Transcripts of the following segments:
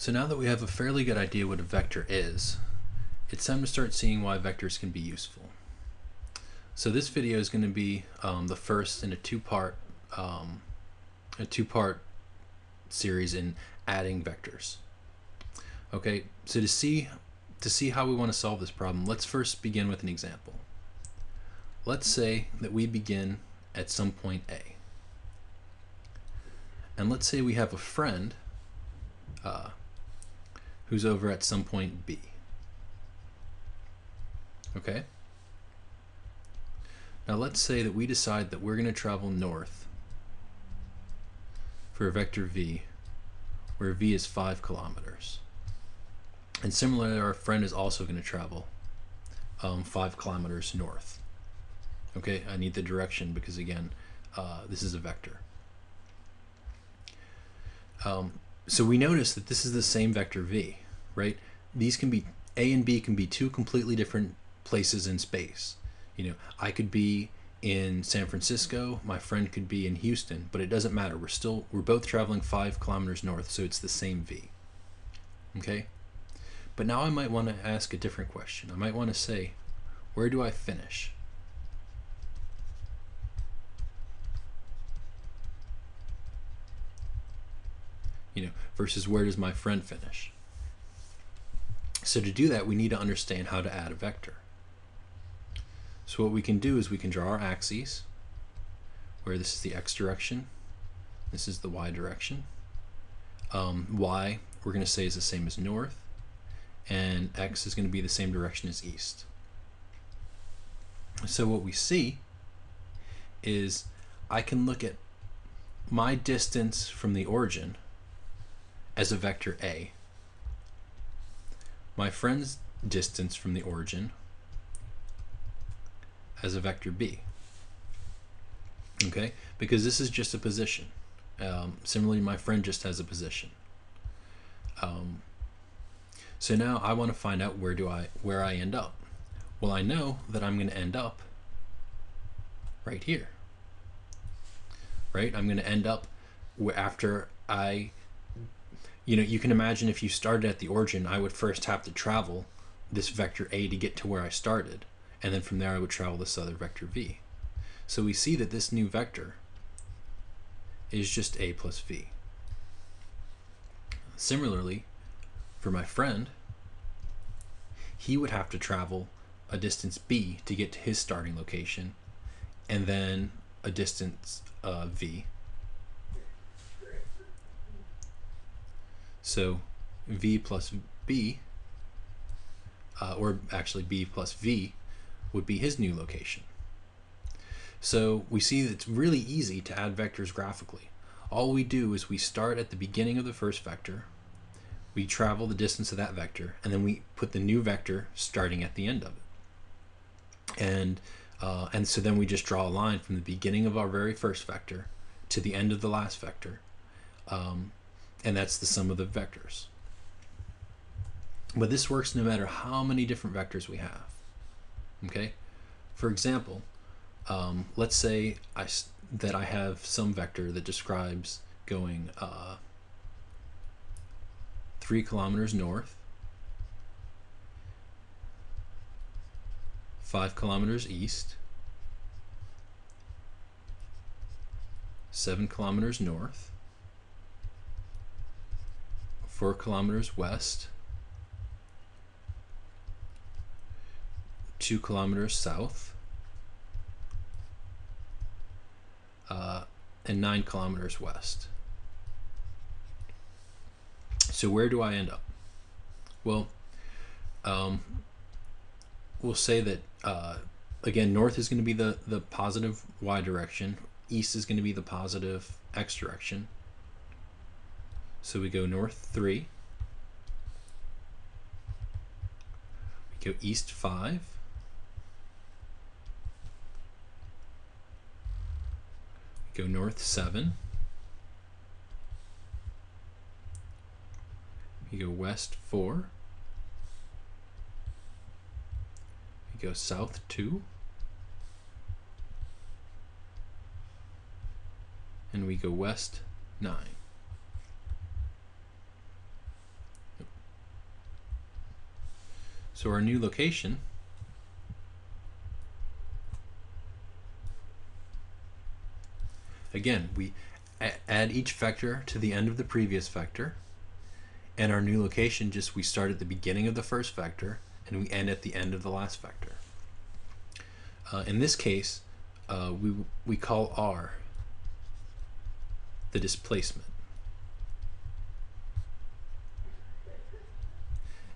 So now that we have a fairly good idea what a vector is, it's time to start seeing why vectors can be useful. So this video is going to be the first in a two-part series in adding vectors. Okay, so to see how we want to solve this problem, let's first begin with an example. Let's say that we begin at some point A, and let's say we have a friend who's over at some point B. Okay? Now let's say that we decide that we're going to travel north for a vector v, where v is 5 kilometers. And similarly, our friend is also going to travel 5 kilometers north. Okay, I need the direction because, again, this is a vector. So we notice that this is the same vector v, right? These can be, A and B can be two completely different places in space. You know, I could be in San Francisco, my friend could be in Houston, but it doesn't matter. We're both traveling 5 kilometers north, so it's the same v. Okay? But now I might want to ask a different question. I might want to say, where do I finish? You know, versus where does my friend finish? So to do that, we need to understand how to add a vector. So what we can do is we can draw our axes, where this is the x direction, this is the y direction. Y, we're going to say, is the same as north, and x is going to be the same direction as east. So what we see is I can look at my distance from the origin as a vector A, my friend's distance from the origin as a vector B. Okay, because this is just a position. Similarly, my friend just has a position. So now I want to find out where I end up. Well, I know that I'm going to end up right here. Right? I'm going to end up after you can imagine if you started at the origin, I would first have to travel this vector A to get to where I started, and then from there I would travel this other vector V. So we see that this new vector is just A plus V. Similarly, for my friend, he would have to travel a distance B to get to his starting location, and then a distance V. So V plus B, or actually B plus V, would be his new location. So we see that it's really easy to add vectors graphically. All we do is we start at the beginning of the first vector, we travel the distance of that vector, and then we put the new vector starting at the end of it. And so then we just draw a line from the beginning of our very first vector to the end of the last vector. And that's the sum of the vectors. But this works no matter how many different vectors we have. Okay? For example, let's say that I have some vector that describes going 3 kilometers north, 5 kilometers east, 7 kilometers north, 4 kilometers west, 2 kilometers south, and 9 kilometers west. So where do I end up? Well, we'll say that again, north is going to be the positive y direction, east is going to be the positive x direction. So we go north 3, we go east 5, we go north 7, we go west 4, we go south 2, and we go west 9. So our new location again, we add each vector to the end of the previous vector, and our new location we start at the beginning of the first vector and we end at the end of the last vector. In this case, we call R the displacement.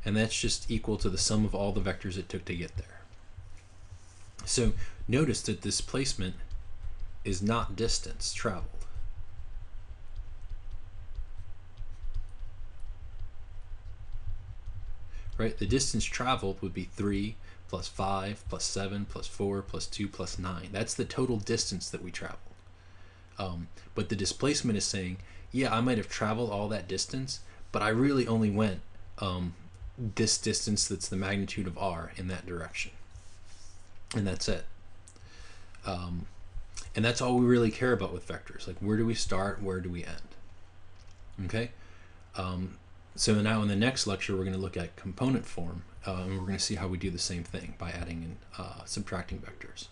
And that's just equal to the sum of all the vectors it took to get there. So notice that displacement is not distance traveled. Right? The distance traveled would be 3 plus 5 plus 7 plus 4 plus 2 plus 9. That's the total distance that we traveled. But the displacement is saying, yeah, I might have traveled all that distance, but I really only went this distance that's the magnitude of r in that direction. And that's it. And that's all we really care about with vectors. Like, where do we start? Where do we end? Okay? So now in the next lecture, we're going to look at component form, and we're going to see how we do the same thing by adding and subtracting vectors.